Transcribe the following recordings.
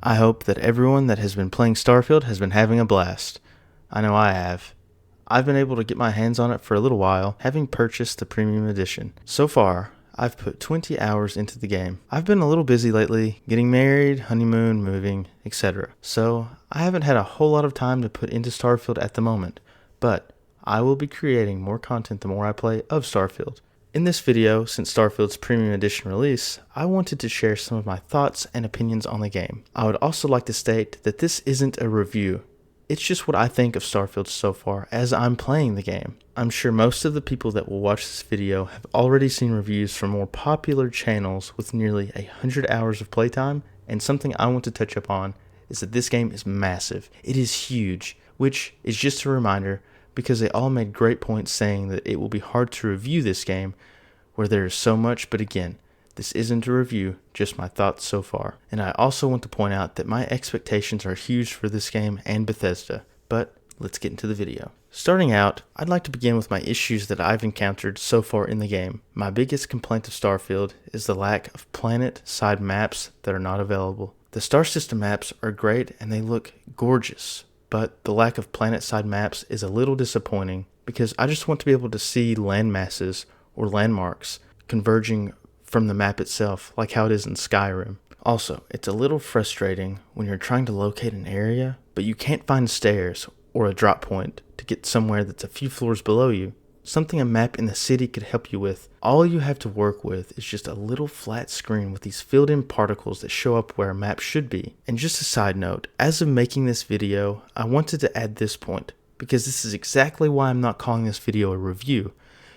I hope that everyone that has been playing Starfield has been having a blast. I know I have. I've been able to get my hands on it for a little while, having purchased the premium edition. So far, I've put 20 hours into the game. I've been a little busy lately, getting married, honeymoon, moving, etc. So I haven't had a whole lot of time to put into Starfield at the moment, but I will be creating more content the more I play of Starfield. In this video, since Starfield's Premium Edition release, I wanted to share some of my thoughts and opinions on the game. I would also like to state that this isn't a review. It's just what I think of Starfield so far as I'm playing the game. I'm sure most of the people that will watch this video have already seen reviews from more popular channels with nearly 100 hours of playtime, and something I want to touch upon is that this game is massive. It is huge, which is just a reminder because they all made great points saying that it will be hard to review this game where there is so much, but again, this isn't a review, just my thoughts so far. And I also want to point out that my expectations are huge for this game and Bethesda, but let's get into the video. Starting out, I'd like to begin with my issues that I've encountered so far in the game. My biggest complaint of Starfield is the lack of planet-side maps that are not available. The star system maps are great and they look gorgeous, but the lack of planet-side maps is a little disappointing because I just want to be able to see land masses or landmarks converging from the map itself like how it is in Skyrim. Also, it's a little frustrating when you're trying to locate an area, but you can't find stairs or a drop point to get somewhere that's a few floors below you. Something a map in the city could help you with. All you have to work with is just a little flat screen with these filled in particles that show up where a map should be. And just a side note, as of making this video, I wanted to add this point, because this is exactly why I'm not calling this video a review,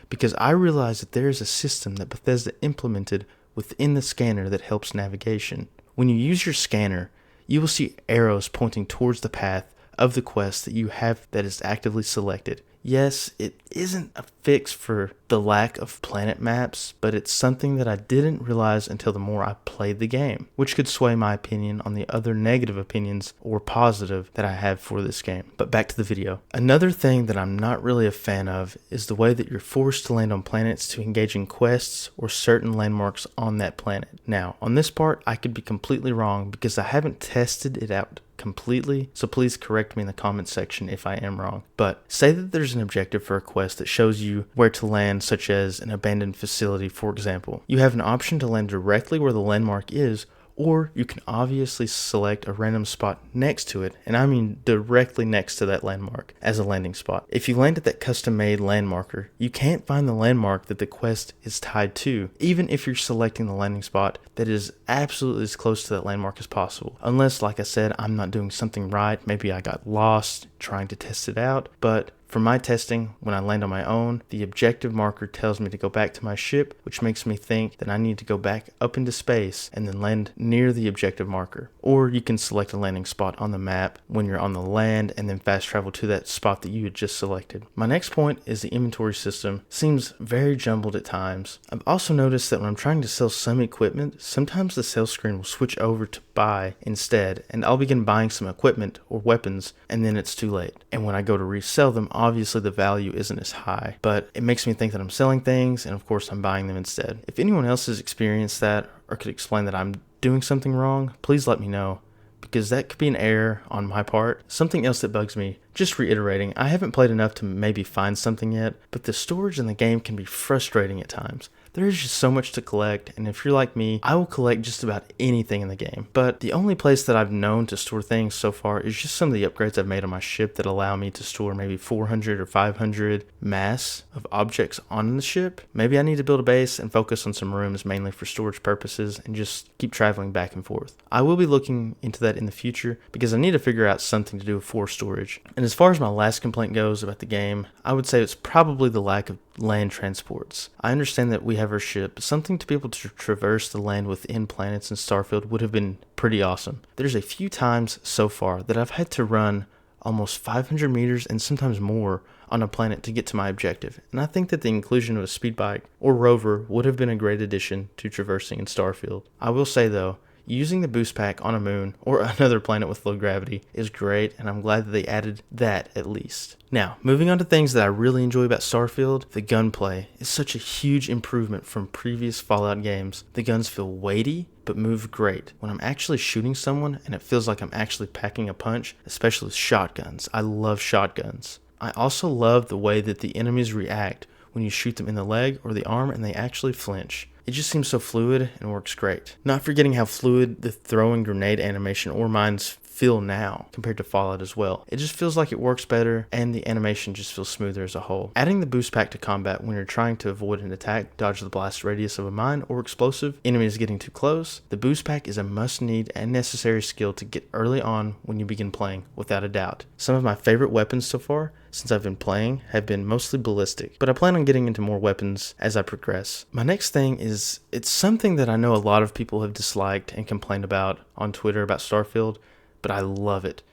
because I realize that there is a system that Bethesda implemented within the scanner that helps navigation. When you use your scanner, you will see arrows pointing towards the path of the quest that you have that is actively selected. Yes, it isn't a fix for the lack of planet maps, but it's something that I didn't realize until the more I played the game, which could sway my opinion on the other negative opinions or positive that I have for this game. But back to the video. Another thing that I'm not really a fan of is the way that you're forced to land on planets to engage in quests or certain landmarks on that planet. Now, on this part, I could be completely wrong because I haven't tested it out completely, so please correct me in the comment section if I am wrong. But say that there's an objective for a quest that shows you where to land, such as an abandoned facility, for example. You have an option to land directly where the landmark is, or you can obviously select a random spot next to it, and I mean directly next to that landmark as a landing spot. If you land at that custom-made landmarker, you can't find the landmark that the quest is tied to, even if you're selecting the landing spot that is absolutely as close to that landmark as possible. Unless, like I said, I'm not doing something right, maybe I got lost trying to test it out, but for my testing, when I land on my own, the objective marker tells me to go back to my ship, which makes me think that I need to go back up into space and then land near the objective marker. Or you can select a landing spot on the map when you're on the land and then fast travel to that spot that you had just selected. My next point is the inventory system seems very jumbled at times. I've also noticed that when I'm trying to sell some equipment, sometimes the sales screen will switch over to buy instead, and I'll begin buying some equipment or weapons and then it's too late. And when I go to resell them, obviously the value isn't as high, but it makes me think that I'm selling things and of course I'm buying them instead. If anyone else has experienced that or could explain that I'm doing something wrong, please let me know, because that could be an error on my part. Something else that bugs me, just reiterating, I haven't played enough to maybe find something yet, but the storage in the game can be frustrating at times. There is just so much to collect, and if you're like me, I will collect just about anything in the game. But the only place that I've known to store things so far is just some of the upgrades I've made on my ship that allow me to store maybe 400 or 500 mass of objects on the ship. Maybe I need to build a base and focus on some rooms mainly for storage purposes and just keep traveling back and forth. I will be looking into that in the future because I need to figure out something to do for storage. And as far as my last complaint goes about the game, I would say it's probably the lack of land transports. I understand that we have our ship, but something to be able to traverse the land within planets in Starfield would have been pretty awesome. There's a few times so far that I've had to run almost 500 meters and sometimes more on a planet to get to my objective, and I think that the inclusion of a speed bike or rover would have been a great addition to traversing in Starfield. I will say though, Using the boost pack on a moon or another planet with low gravity is great, and I'm glad that they added that at least. Now, moving on to things that I really enjoy about Starfield, the gunplay is such a huge improvement from previous Fallout games. The guns feel weighty, but move great. When I'm actually shooting someone and it feels like I'm actually packing a punch, especially with shotguns. I love shotguns. I also love the way that the enemies react when you shoot them in the leg or the arm and they actually flinch. It just seems so fluid and works great. Not forgetting how fluid the throw and grenade animation or mines feel now compared to Fallout as well. It just feels like it works better and the animation just feels smoother as a whole. Adding the boost pack to combat when you're trying to avoid an attack, dodge the blast radius of a mine or explosive, enemies getting too close, the boost pack is a must need and necessary skill to get early on when you begin playing, without a doubt. Some of my favorite weapons so far since I've been playing have been mostly ballistic, but I plan on getting into more weapons as I progress. My next thing is, it's something that I know a lot of people have disliked and complained about on Twitter about Starfield, but I love it.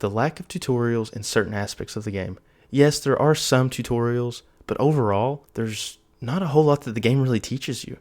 The lack of tutorials in certain aspects of the game. Yes, there are some tutorials, but overall, there's not a whole lot that the game really teaches you.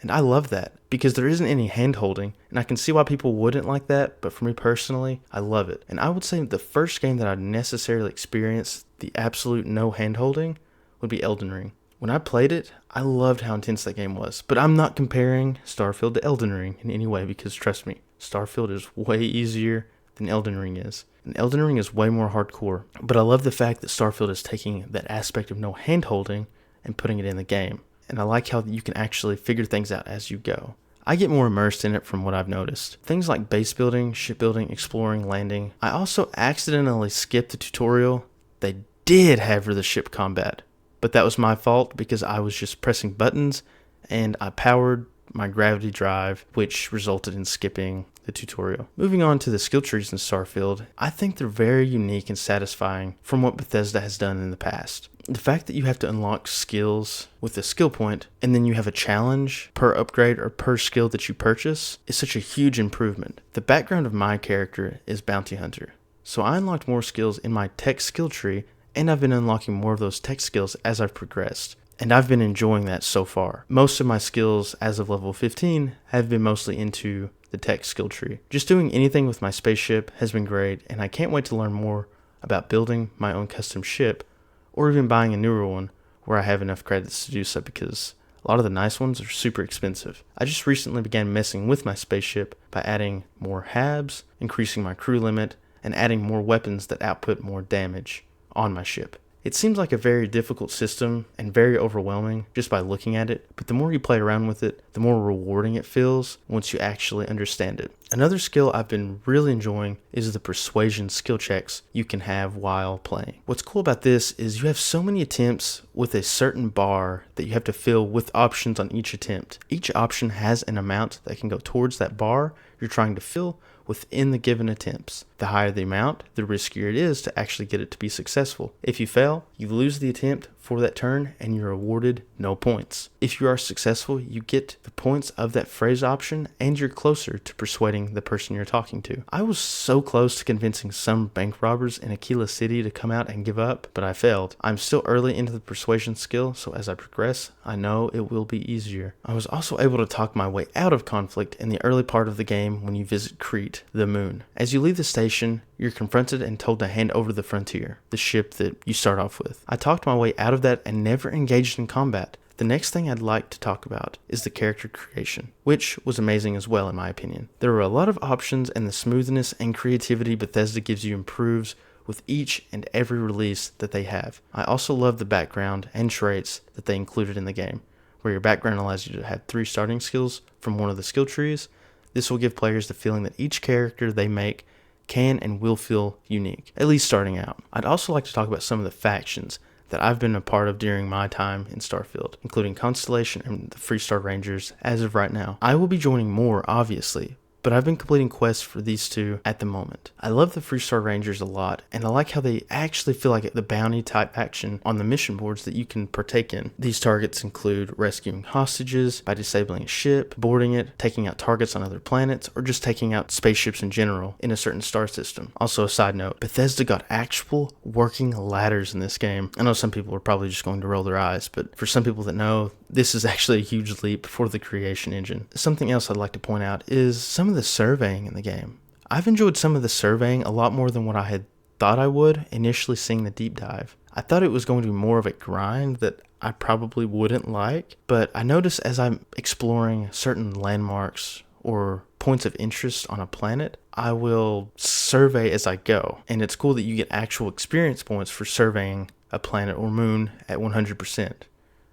And I love that, because there isn't any hand-holding, and I can see why people wouldn't like that, but for me personally, I love it. And I would say the first game that I'd necessarily experienced the absolute no hand-holding would be Elden Ring. When I played it, I loved how intense that game was, but I'm not comparing Starfield to Elden Ring in any way, because trust me, Starfield is way easier than Elden Ring is. And Elden Ring is way more hardcore, but I love the fact that Starfield is taking that aspect of no hand-holding and putting it in the game. And I like how you can actually figure things out as you go. I get more immersed in it from what I've noticed. Things like base building, shipbuilding, exploring, landing. I also accidentally skipped the tutorial they did have for the ship combat, but that was my fault because I was just pressing buttons and I powered my gravity drive, which resulted in skipping the tutorial. Moving on to the skill trees in Starfield, I think they're very unique and satisfying from what Bethesda has done in the past. The fact that you have to unlock skills with a skill point and then you have a challenge per upgrade or per skill that you purchase is such a huge improvement. The background of my character is Bounty Hunter, so I unlocked more skills in my tech skill tree, and I've been unlocking more of those tech skills as I've progressed. And I've been enjoying that so far. Most of my skills as of level 15 have been mostly into the tech skill tree. Just doing anything with my spaceship has been great, and I can't wait to learn more about building my own custom ship or even buying a newer one where I have enough credits to do so, because a lot of the nice ones are super expensive. I just recently began messing with my spaceship by adding more habs, increasing my crew limit, and adding more weapons that output more damage on my ship. It seems like a very difficult system and very overwhelming just by looking at it, but the more you play around with it, the more rewarding it feels once you actually understand it. Another skill I've been really enjoying is the persuasion skill checks you can have while playing. What's cool about this is you have so many attempts with a certain bar that you have to fill with options on each attempt. Each option has an amount that can go towards that bar you're trying to fill within the given attempts. The higher the amount, the riskier it is to actually get it to be successful. If you fail, you lose the attempt for that turn and you're awarded no points. If you are successful, you get the points of that phrase option and you're closer to persuading the person you're talking to. I was so close to convincing some bank robbers in Aquila City to come out and give up, but I failed. I'm still early into the persuasion skill, so as I progress, I know it will be easier. I was also able to talk my way out of conflict in the early part of the game when you visit Crete, the moon. As you leave the station, you're confronted and told to hand over the Frontier, the ship that you start off with. I talked my way out of that and never engaged in combat. The next thing I'd like to talk about is the character creation, which was amazing as well in my opinion. There are a lot of options, and the smoothness and creativity Bethesda gives you improves with each and every release that they have. I also love the background and traits that they included in the game, where your background allows you to have 3 starting skills from one of the skill trees. This will give players the feeling that each character they make can and will feel unique, at least starting out. I'd also like to talk about some of the factions that I've been a part of during my time in Starfield, including Constellation and the Freestar Rangers as of right now. I will be joining more, obviously, but I've been completing quests for these 2 at the moment. I love the Freestar Rangers a lot, and I like how they actually feel like the bounty type action on the mission boards that you can partake in. These targets include rescuing hostages by disabling a ship, boarding it, taking out targets on other planets, or just taking out spaceships in general in a certain star system. Also, a side note, Bethesda got actual working ladders in this game. I know some people are probably just going to roll their eyes, but for some people that know, this is actually a huge leap for the creation engine. Something else I'd like to point out is some of the surveying in the game. I've enjoyed some of the surveying a lot more than what I had thought I would initially seeing the deep dive. I thought it was going to be more of a grind that I probably wouldn't like, but I noticed as I'm exploring certain landmarks or points of interest on a planet, I will survey as I go. And it's cool that you get actual experience points for surveying a planet or moon at 100%.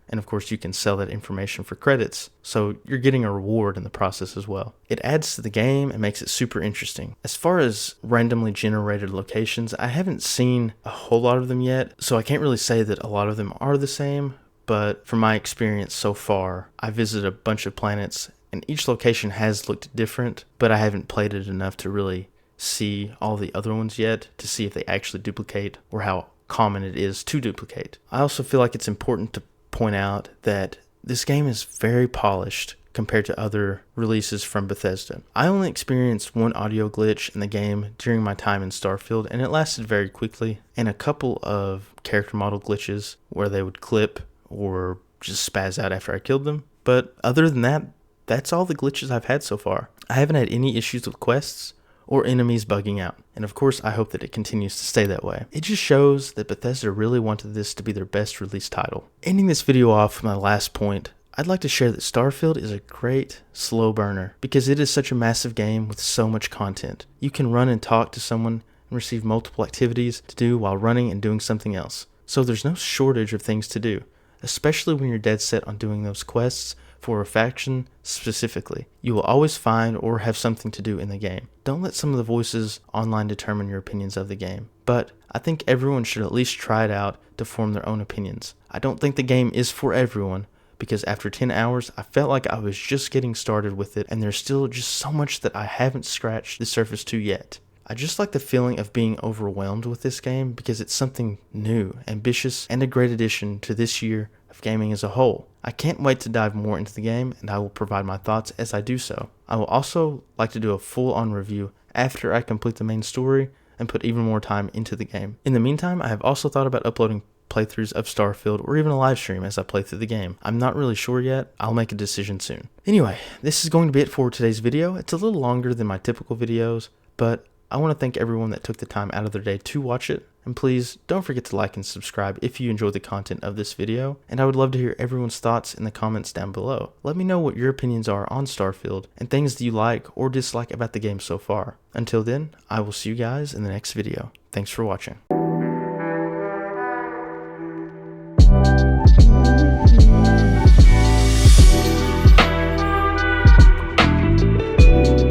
And of course you can sell that information for credits, so you're getting a reward in the process as well. It adds to the game and makes it super interesting. As far as randomly generated locations, I haven't seen a whole lot of them yet, so I can't really say that a lot of them are the same, but from my experience so far, I visited a bunch of planets and each location has looked different, but I haven't played it enough to really see all the other ones yet to see if they actually duplicate or how common it is to duplicate. I also feel like it's important to point out that this game is very polished compared to other releases from Bethesda. I only experienced one audio glitch in the game during my time in Starfield, and it lasted very quickly, and a couple of character model glitches where they would clip or just spaz out after I killed them. But other than that, that's all the glitches I've had so far. I haven't had any issues with quests or enemies bugging out, and of course I hope that it continues to stay that way. It just shows that Bethesda really wanted this to be their best release title. Ending this video off with my last point, I'd like to share that Starfield is a great slow burner because it is such a massive game with so much content. You can run and talk to someone and receive multiple activities to do while running and doing something else. So there's no shortage of things to do, especially when you're dead set on doing those quests for a faction specifically. You will always find or have something to do in the game. Don't let some of the voices online determine your opinions of the game, but I think everyone should at least try it out to form their own opinions. I don't think the game is for everyone, because after 10 hours, I felt like I was just getting started with it, and there's still just so much that I haven't scratched the surface to yet. I just like the feeling of being overwhelmed with this game because it's something new, ambitious, and a great addition to this year of gaming as a whole. I can't wait to dive more into the game, and I will provide my thoughts as I do so. I will also like to do a full-on review after I complete the main story and put even more time into the game. In the meantime, I have also thought about uploading playthroughs of Starfield or even a live stream as I play through the game. I'm not really sure yet. I'll make a decision soon. Anyway, this is going to be it for today's video. It's a little longer than my typical videos, but I want to thank everyone that took the time out of their day to watch it, and please don't forget to like and subscribe if you enjoyed the content of this video, and I would love to hear everyone's thoughts in the comments down below. Let me know what your opinions are on Starfield and things that you like or dislike about the game so far. Until then, I will see you guys in the next video. Thanks for watching.